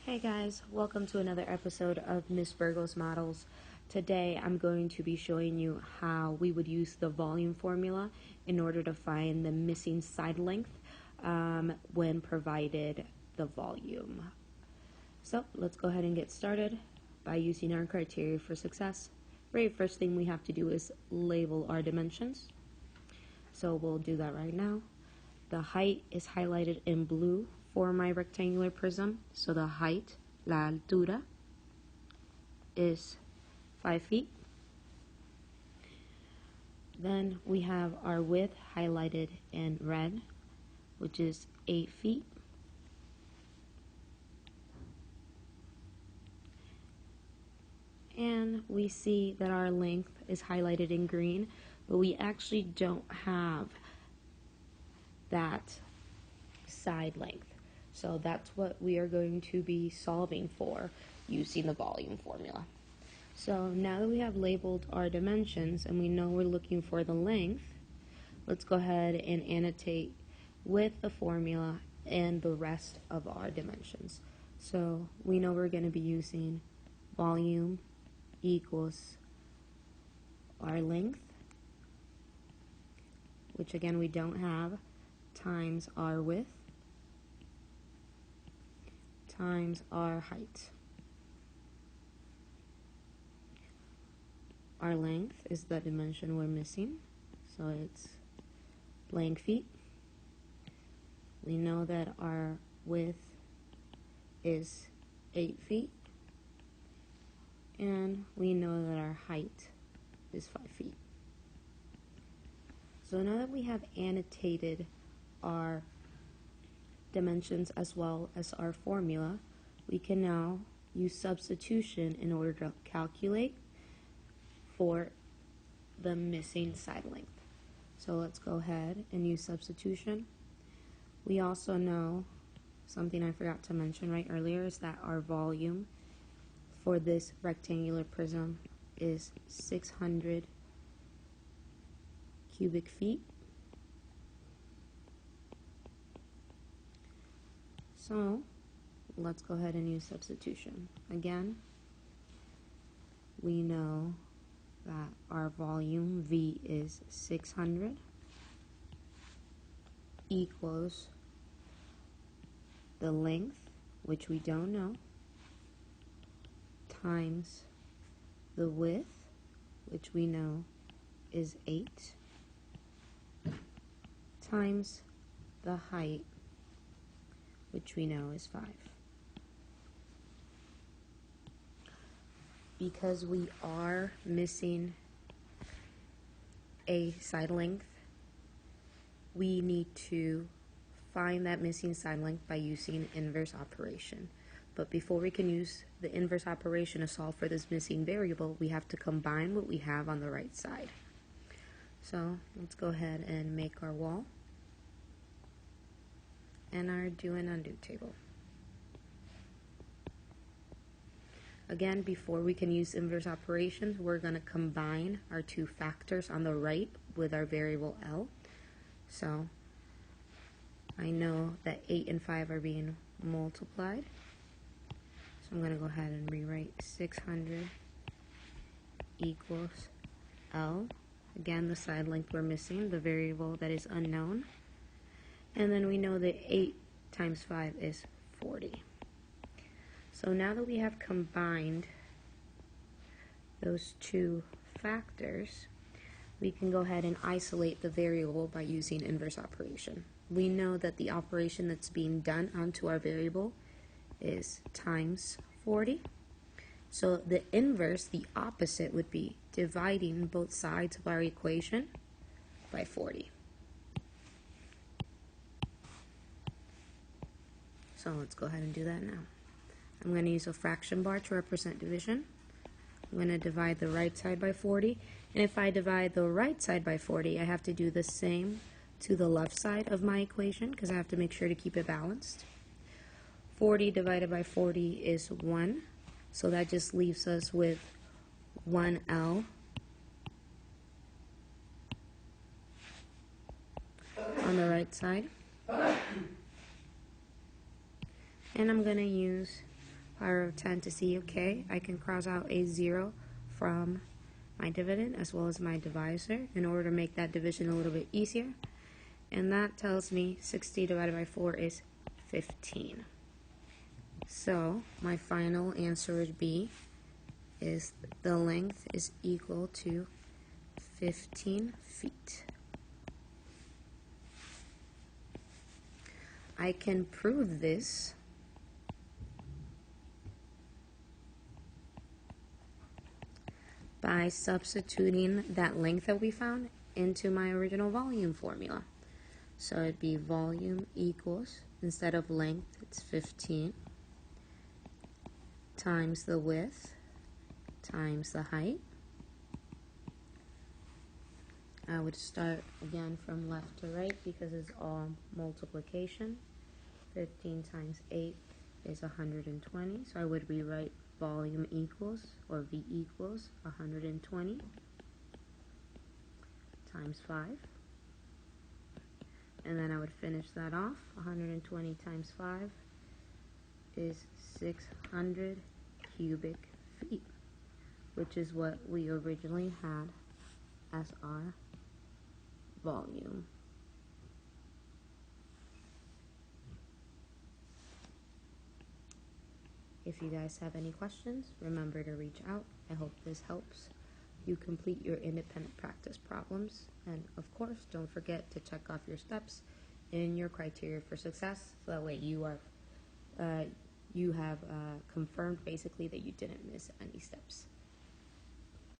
Hey guys, welcome to another episode of Miss Burgos Models. Today I'm going to be showing you how we would use the volume formula in order to find the missing side length when provided the volume. So let's go ahead and get started by using our criteria for success. Very first thing we have to do is label our dimensions. So we'll do that right now. The height is highlighted in blue for my rectangular prism. So the height, la altura, is 5 feet. Then we have our width highlighted in red, which is 8 feet. And we see that our length is highlighted in green, but we actually don't have that side length. So that's what we are going to be solving for using the volume formula. So now that we have labeled our dimensions and we know we're looking for the length, let's go ahead and annotate with the formula and the rest of our dimensions. So we know we're going to be using volume equals our length, which again we don't have, times our width, times our height. Our length is the dimension we're missing, so it's blank feet. We know that our width is 8 feet, and we know that our height is 5 feet. So now that we have annotated our dimensions as well as our formula, we can now use substitution in order to calculate for the missing side length. So let's go ahead and use substitution. We also know something I forgot to mention right earlier is that our volume for this rectangular prism is 600 cubic feet. So let's go ahead and use substitution. Again, we know that our volume V is 600 equals the length, which we don't know, times the width, which we know is 8, times the height, which we know is 5. Because we are missing a side length, we need to find that missing side length by using inverse operation. But before we can use the inverse operation to solve for this missing variable, we have to combine what we have on the right side. So let's go ahead and make our wall and our do and undo table. Again, before we can use inverse operations, we're going to combine our two factors on the right with our variable L. So I know that 8 and 5 are being multiplied. So I'm going to go ahead and rewrite 600 equals L. Again, the side length we're missing, the variable that is unknown. And then we know that 8 times 5 is 40. So now that we have combined those two factors, we can go ahead and isolate the variable by using inverse operation. We know that the operation that's being done onto our variable is times 40. So the inverse, the opposite, would be dividing both sides of our equation by 40. So let's go ahead and do that now. I'm going to use a fraction bar to represent division. I'm going to divide the right side by 40. And if I divide the right side by 40, I have to do the same to the left side of my equation because I have to make sure to keep it balanced. 40 divided by 40 is 1. So that just leaves us with 1L on the right side. And I'm going to use power of 10 to see, okay, I can cross out a 0 from my dividend as well as my divisor in order to make that division a little bit easier. And that tells me 60 divided by 4 is 15. So my final answer would be is the length is equal to 15 feet. I can prove this by substituting that length that we found into my original volume formula. So it'd be volume equals, instead of length, it's 15 times the width times the height. I would start again from left to right because it's all multiplication. 15 times 8 is 120, so I would rewrite volume equals, or V equals, 120 times 5. And then I would finish that off. 120 times 5 is 600 cubic feet, which is what we originally had as our volume. If you guys have any questions, remember to reach out. I hope this helps you complete your independent practice problems. And of course, don't forget to check off your steps in your criteria for success, so that way you have confirmed basically that you didn't miss any steps.